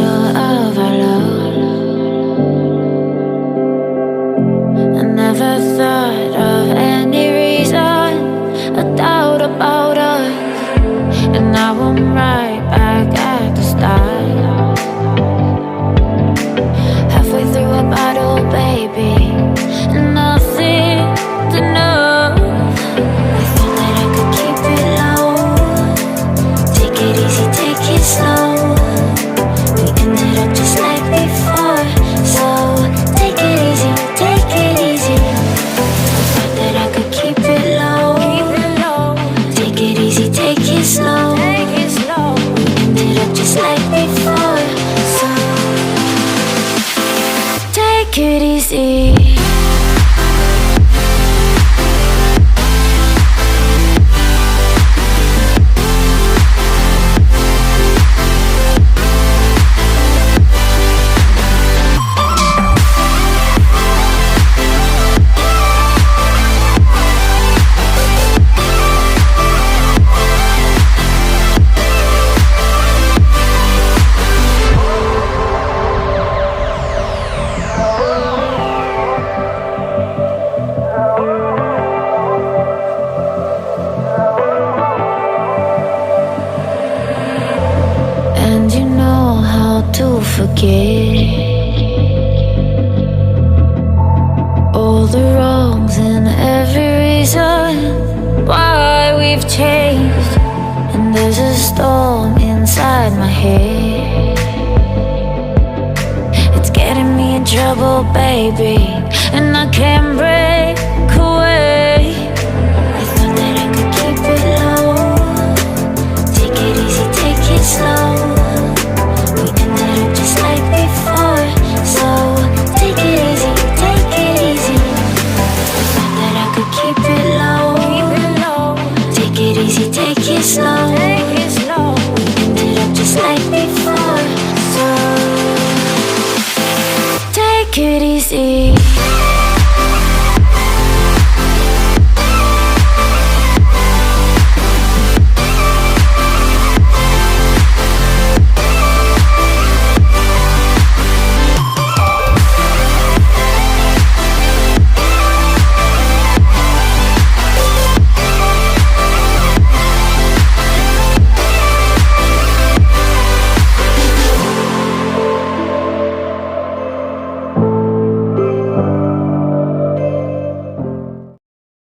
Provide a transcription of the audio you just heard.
middle of our love. I never thought of any reason, a doubt about us, and now I'm right back at the start. Halfway through a bottle, baby, and nothing's enough. I thought that I could keep it low, take it easy, take it slow. We ended up just like before, so take it easy, take it easy. I thought that I could keep it low, take it easy, take it slow. We ended up just like before, so take it easy. And you know how to forget all the wrongs and every reason why we've changed. And there's a storm inside my head, it's getting me in trouble, baby, and I can't breathe.